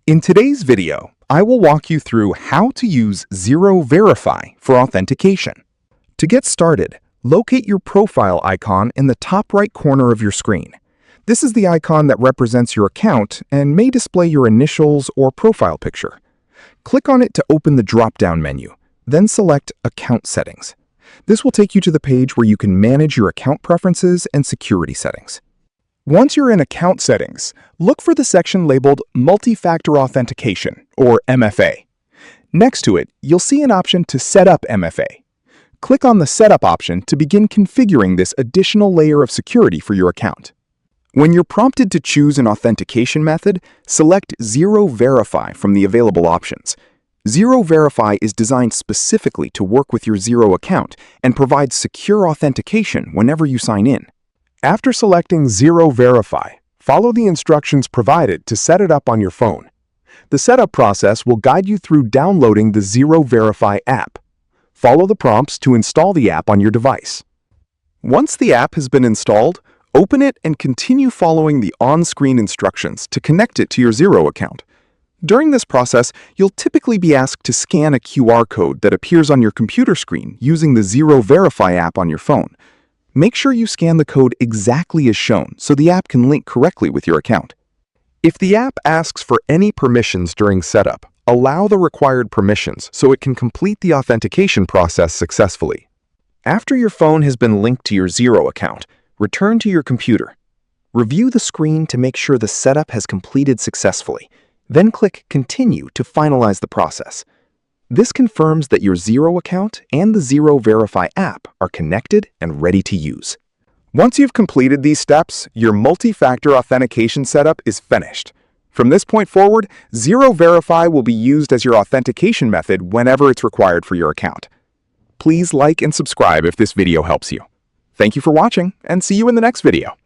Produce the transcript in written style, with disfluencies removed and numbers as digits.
In today's video, I will walk you through how to use Xero Verify for authentication. To get started, locate your profile icon in the top right corner of your screen. This is the icon that represents your account and may display your initials or profile picture. Click on it to open the drop-down menu, then select Account Settings. This will take you to the page where you can manage your account preferences and security settings. Once you're in Account Settings, look for the section labeled Multi-Factor Authentication, or MFA. Next to it, you'll see an option to set up MFA. Click on the Setup option to begin configuring this additional layer of security for your account. When you're prompted to choose an authentication method, select Xero Verify from the available options. Xero Verify is designed specifically to work with your Xero account and provides secure authentication whenever you sign in. After selecting Xero Verify, follow the instructions provided to set it up on your phone. The setup process will guide you through downloading the Xero Verify app. Follow the prompts to install the app on your device. Once the app has been installed, open it and continue following the on-screen instructions to connect it to your Xero account. During this process, you'll typically be asked to scan a QR code that appears on your computer screen using the Xero Verify app on your phone. Make sure you scan the code exactly as shown so the app can link correctly with your account. If the app asks for any permissions during setup, allow the required permissions so it can complete the authentication process successfully. After your phone has been linked to your Xero account, return to your computer. Review the screen to make sure the setup has completed successfully. Then click Continue to finalize the process. This confirms that your Xero account and the Xero Verify app are connected and ready to use. Once you've completed these steps, your multi-factor authentication setup is finished. From this point forward, Xero Verify will be used as your authentication method whenever it's required for your account. Please like and subscribe if this video helps you. Thank you for watching, and see you in the next video.